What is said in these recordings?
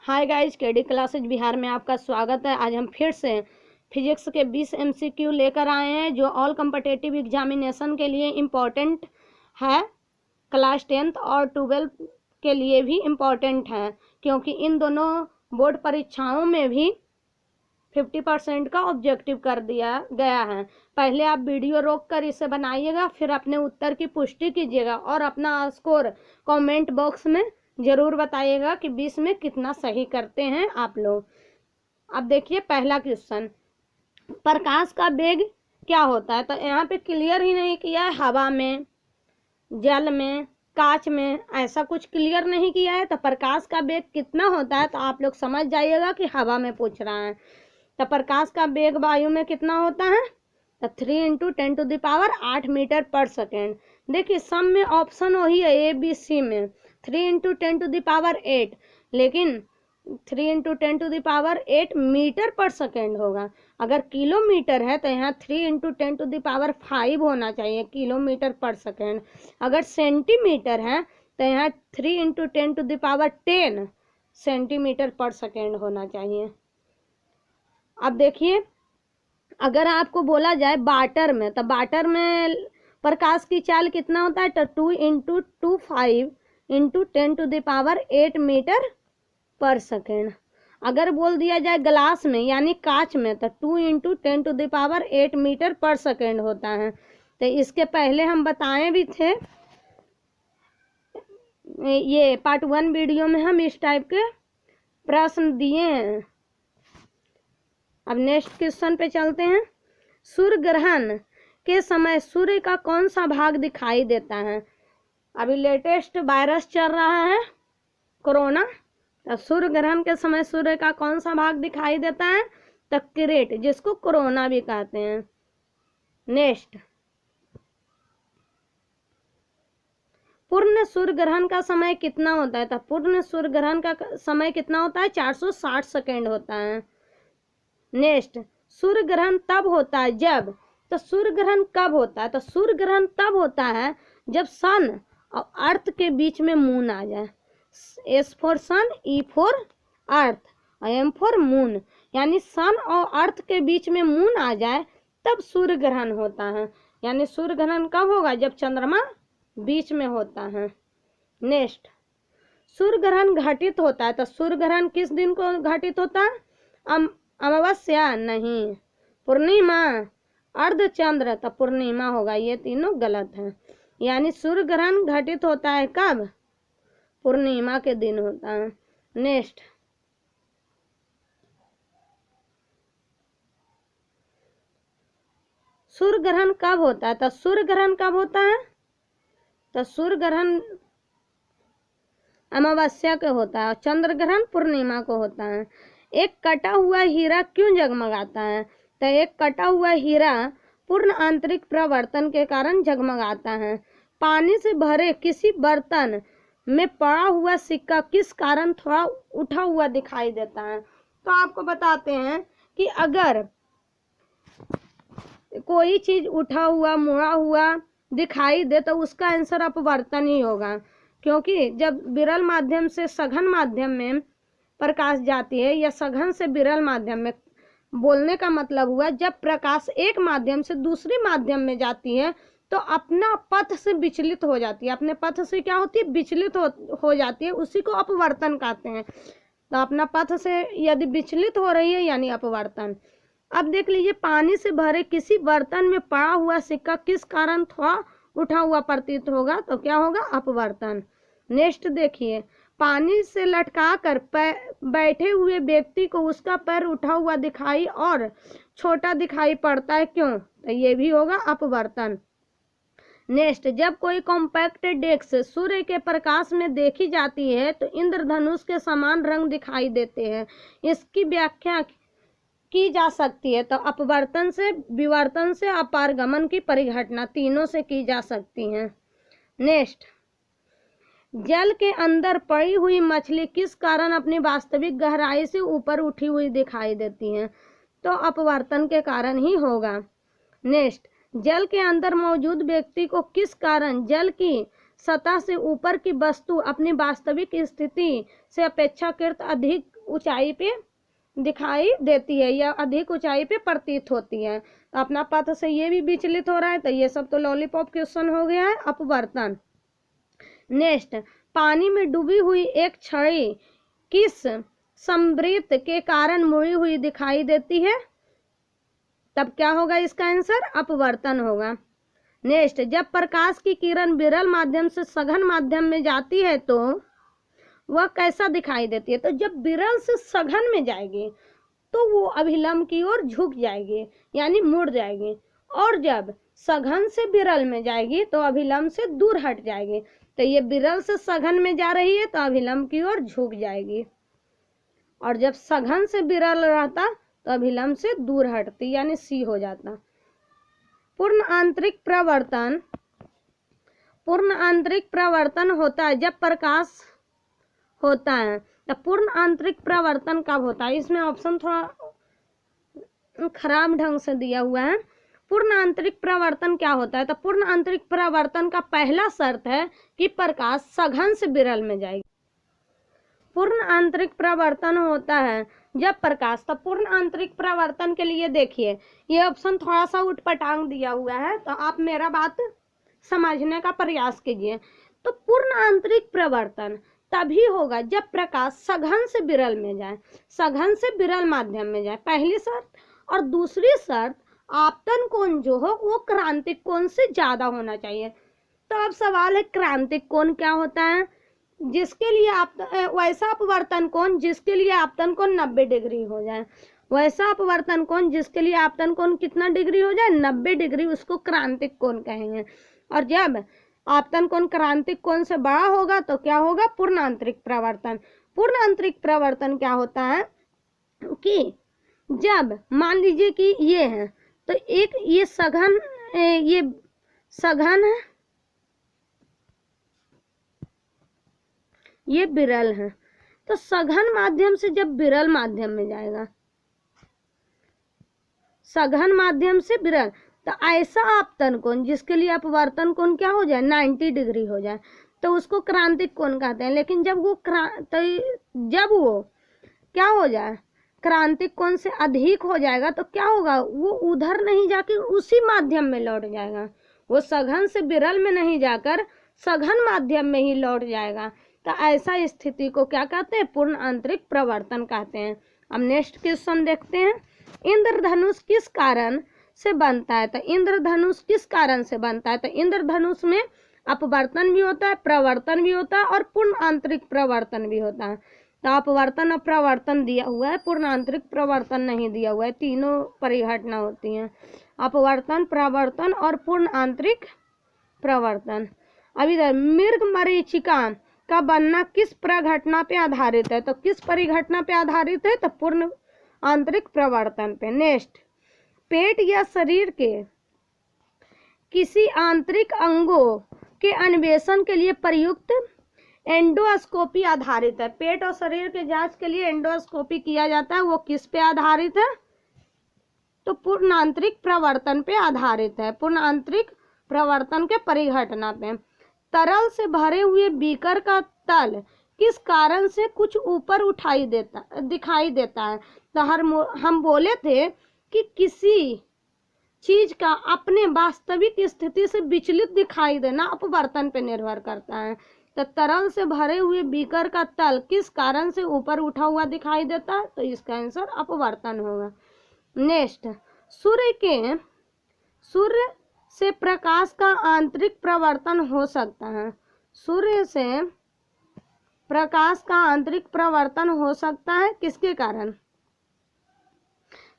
Hi guys, KD classes Bihar में आपका स्वागत है। आज हम फिर से फिजिक्स के 20 MCQ लेकर आए हैं जो ऑल कॉम्पिटिटिव एग्जामिनेशन के लिए इम्पोर्टेंट है। क्लास 10th और 12 के लिए भी इम्पोर्टेंट है, क्योंकि इन दोनों बोर्ड परीक्षाओं में भी 50% का ऑब्जेक्टिव कर दिया गया है। पहले आप वीडियो रोक कर इसे बनाइएगा, फिर अपने उत्तर की पुष्टि कीजिएगा और अपना स्कोर कमेंट बॉक्स में जरूर बताइएगा कि 20 में कितना सही करते हैं आप लोग। अब देखिए पहला क्वेश्चन, प्रकाश का वेग क्या होता है। तो यहाँ पे क्लियर ही नहीं किया है, हवा में, जल में, कांच में, ऐसा कुछ क्लियर नहीं किया है। तो प्रकाश का वेग कितना होता है तो आप लोग समझ जाइएगा कि हवा में पूछ रहा है। तो प्रकाश का वेग वायु में कितना होता है तो 3 × 10⁸ मीटर पर सेकेंड। देखिए सम में ऑप्शन वही है ABC में 3 × 10⁸, लेकिन 3 × 10⁸ मीटर पर सेकेंड होगा। अगर किलोमीटर है तो यहाँ 3 × 10⁵ होना चाहिए, किलोमीटर पर सेकेंड। अगर सेंटीमीटर है तो यहाँ 3 × 10⁻10 सेंटीमीटर पर सेकेंड होना चाहिए। अब देखिए अगर आपको बोला जाए वाटर में, तो वाटर में प्रकाश की चाल कितना होता है तो 2 × 25 × 10⁸ मीटर पर सेकेंड। अगर बोल दिया जाए ग्लास में यानी कांच में तो 2 × 10⁸ मीटर पर सेकेंड होता है। तो इसके पहले हम बताए भी थे, ये पार्ट 1 वीडियो में हम इस टाइप के प्रश्न दिए हैं। अब नेक्स्ट क्वेश्चन पे चलते हैं। सूर्य ग्रहण के समय सूर्य का कौन सा भाग दिखाई देता है। अभी लेटेस्ट वायरस चल रहा है कोरोना, तो सूर्य ग्रहण के समय सूर्य का कौन सा भाग दिखाई देता है तो किरेट, जिसको कोरोना भी कहते हैं। नेक्स्ट, पूर्ण सूर्य ग्रहण का समय कितना होता है तो पूर्ण सूर्य ग्रहण का समय कितना होता है 460 सेकेंड होता है। नेक्स्ट, सूर्य ग्रहण तब होता है जब, तो सूर्य ग्रहण कब होता है तो सूर्य ग्रहण तब होता है जब सन और अर्थ के बीच में मून आ जाए। S for sun, E for earth और M फॉर मून, यानी सन और अर्थ के बीच में मून आ जाए तब सूर्य ग्रहण होता है। यानी सूर्य ग्रहण कब होगा जब चंद्रमा बीच में होता है। नेक्स्ट, सूर्य ग्रहण घटित होता है तो सूर्य ग्रहण किस दिन को घटित होता है अमावस्या नहीं, पूर्णिमा, अर्धचंद्र तो पूर्णिमा होगा। ये तीनों गलत हैं। यानी सूर्य ग्रहण घटित होता है कब, पूर्णिमा के दिन होता है। नेक्स्ट, सूर्य ग्रहण कब होता है तो सूर्य ग्रहण कब होता है तो सूर्य ग्रहण अमावस्या को होता है और चंद्र ग्रहण पूर्णिमा को होता है। एक कटा हुआ हीरा क्यों जगमगाता है तो एक कटा हुआ हीरा पूर्ण आंतरिक प्रवर्तन के कारण जगमगाता है। पानी से भरे किसी बर्तन में पड़ा हुआ सिक्का किस कारण थोड़ा उठा हुआ दिखाई देता है। तो आपको बताते हैं कि अगर कोई चीज उठा हुआ, मुड़ा हुआ दिखाई दे तो उसका आंसर अपवर्तन ही होगा, क्योंकि जब विरल माध्यम से सघन माध्यम में प्रकाश जाती है या सघन से विरल माध्यम में, बोलने का मतलब हुआ जब प्रकाश एक माध्यम से दूसरे माध्यम में जाती है तो अपना पथ से विचलित हो जाती है। अपने पथ से क्या होती है विचलित हो जाती है, उसी को अपवर्तन कहते हैं। तो अपना पथ से यदि विचलित हो रही है यानी अपवर्तन। अब देख लीजिए, पानी से भरे किसी बर्तन में पड़ा हुआ सिक्का किस कारण थोड़ा उठा हुआ प्रतीत होगा तो क्या होगा अपवर्तन। नेक्स्ट देखिए, पानी से लटका कर बैठे हुए व्यक्ति को उसका पैर उठा हुआ दिखाई और छोटा दिखाई पड़ता है, क्यों तो ये भी होगा अपवर्तन। नेक्स्ट, जब कोई कॉम्पैक्ट डिस्क सूर्य के प्रकाश में देखी जाती है तो इंद्रधनुष के समान रंग दिखाई देते हैं। इसकी व्याख्या की जा सकती है तो अपवर्तन से, विवर्तन से, अपारगमन की परिघटना, तीनों से की जा सकती है। नेक्स्ट, जल के अंदर पड़ी हुई मछली किस कारण अपनी वास्तविक गहराई से ऊपर उठी हुई दिखाई देती है तो अपवर्तन के कारण ही होगा। नेक्स्ट, जल के अंदर मौजूद व्यक्ति को किस कारण जल की सतह से ऊपर की वस्तु अपनी वास्तविक स्थिति से अपेक्षाकृत अधिक ऊंचाई पे दिखाई देती है या अधिक ऊंचाई पे प्रतीत होती है। तो अपना पथ से ये भी विचलित हो रहा है, तो ये सब तो लॉलीपॉप क्वेश्चन हो गया है। अपवर्तन। नेक्स्ट, पानी में डूबी हुई एक छड़ी किस समवृत्त के कारण मुड़ी हुई दिखाई देती है? तब क्या होगा इसका आंसर? अपवर्तन होगा। नेक्स्ट, जब प्रकाश की किरण विरल माध्यम से सघन माध्यम में जाती है तो वह कैसा दिखाई देती है? तो जब विरल से सघन में जाएगी तो वो अभिलंब की ओर झुक जाएगी यानी मुड़ जाएगी, और जब सघन से विरल में जाएगी तो अभिलंब से दूर हट जाएगी। तो ये विरल से सघन में जा रही है तो अभिलंब की ओर झुक जाएगी, और जब सघन से विरल रहता तो अभिलंब से दूर हटती यानी सी हो जाता। पूर्ण आंतरिक प्रवर्तन। पूर्ण आंतरिक प्रवर्तन होता है जब प्रकाश होता है। तो पूर्ण आंतरिक प्रवर्तन कब होता है? इसमें ऑप्शन थोड़ा खराब ढंग से दिया हुआ है। पूर्ण आंतरिक प्रवर्तन क्या होता है? तो पूर्ण आंतरिक प्रवर्तन का पहला शर्त है कि प्रकाश सघन से विरल में जाएगी। पूर्ण आंतरिक प्रवर्तन होता है जब प्रकाश। तो पूर्ण आंतरिक प्रवर्तन के लिए देखिए, ये ऑप्शन थोड़ा सा उटपटांग दिया हुआ है, तो आप मेरा बात समझने का प्रयास कीजिए। तो पूर्ण आंतरिक प्रवर्तन तभी होगा जब प्रकाश सघन से विरल में जाए, सघन से विरल माध्यम में जाए, पहली शर्त। और दूसरी शर्त, आपतन कोण जो हो वो क्रांतिक कोण से ज्यादा होना चाहिए। तो अब सवाल है क्रांतिक कोण क्या होता है? जिसके लिए वैसा अपवर्तन कोण जिसके लिए आपतन कोण 90 डिग्री हो जाए, वैसा अपवर्तन कोण जिसके लिए आपतन कोण कितना डिग्री हो जाए? 90 डिग्री, उसको क्रांतिक कोण कहेंगे। और जब आपतन कोण क्रांतिक कोण से बड़ा होगा तो क्या होगा? पूर्ण आंतरिक प्रवर्तन। पूर्ण आंतरिक प्रवर्तन क्या होता है कि जब मान लीजिए कि ये है, तो एक ये सघन है, ये विरल है। तो सघन माध्यम से जब विरल माध्यम में जाएगा, सघन माध्यम से विरल, तो ऐसा आपतन कोण जिसके लिए अपवर्तन कोण क्या हो जाए? 90 डिग्री हो जाए, तो उसको क्रांतिक कोण कहते हैं। लेकिन जब वो क्या हो जाए? क्रांतिक कोण से अधिक हो जाएगा तो क्या होगा? वो उधर नहीं जाकर उसी माध्यम में लौट जाएगा, वो सघन से विरल में नहीं जाकर सघन माध्यम में ही लौट जाएगा। तो ऐसा स्थिति को क्या कहते हैं? पूर्ण आंतरिक प्रवर्तन कहते हैं। अब नेक्स्ट क्वेश्चन देखते हैं। इंद्रधनुष किस कारण से बनता है? तो इंद्रधनुष किस कारण से बनता है? तो इंद्रधनुष में अपवर्तन भी होता है, प्रवर्तन भी होता है और पूर्ण आंतरिक प्रवर्तन भी होता है। तो अपवर्तन और प्रवर्तन दिया हुआ है, पूर्ण आंतरिक प्रवर्तन नहीं दिया हुआ है। तीनों परिघटना होती हैं, अपवर्तन, प्रवर्तन और पूर्ण आंतरिक प्रवर्तन। अब इधर मृग मरीचिका का बनना किस परिघटना पे आधारित है? तो किस परिघटना पे आधारित है? तो पूर्ण आंतरिक प्रवर्तन पे। नेक्स्ट, पेट या शरीर के किसी आंतरिक अंगों के अन्वेषण के लिए प्रयुक्त एंडोस्कोपी आधारित है। पेट और शरीर के जांच के लिए एंडोस्कोपी किया जाता है, वो किस पे आधारित है? तो पूर्ण आंतरिक प्रवर्तन पे आधारित है, पूर्ण आंतरिक प्रवर्तन के परिघटना पे। तरल से भरे हुए बीकर का तल किस कारण से कुछ ऊपर दिखाई देता है? तो हम बोले थे कि किसी चीज का अपने वास्तविक स्थिति से विचलित दिखाई देना अपवर्तन पे निर्भर करता है। तो तरल से भरे हुए बीकर का तल किस कारण से ऊपर उठा हुआ दिखाई देता है? तो इसका आंसर अपवर्तन होगा। नेक्स्ट, सूर्य से प्रकाश का आंतरिक प्रवर्तन हो सकता है। सूर्य से प्रकाश का आंतरिक प्रवर्तन हो सकता है किसके कारण?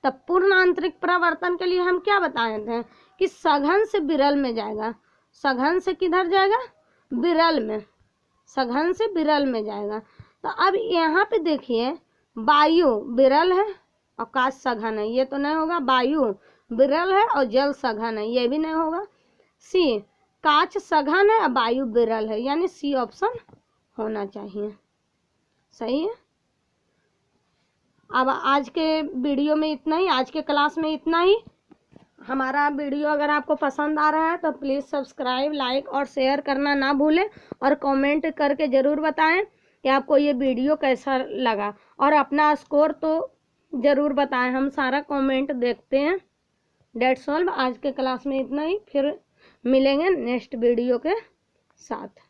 तब पूर्ण आंतरिक प्रवर्तन के लिए हम क्या बताए थे कि सघन से विरल में जाएगा। सघन से किधर जाएगा? विरल में, सघन से विरल में जाएगा। तो अब यहाँ पे देखिए, वायु विरल है, आकाश सघन है, ये तो नहीं होगा। वायु विरल है और जल सघन है, ये भी नहीं होगा। सी, कांच सघन है और वायु विरल है, यानी सी ऑप्शन होना चाहिए। सही है। अब आज के वीडियो में इतना ही, आज के क्लास में इतना ही। हमारा वीडियो अगर आपको पसंद आ रहा है तो प्लीज़ सब्सक्राइब, लाइक और शेयर करना ना भूलें, और कमेंट करके ज़रूर बताएं कि आपको ये वीडियो कैसा लगा, और अपना स्कोर तो ज़रूर बताएं, हम सारा कमेंट देखते हैं। डेट्स ऑल, आज के क्लास में इतना ही, फिर मिलेंगे नेक्स्ट वीडियो के साथ।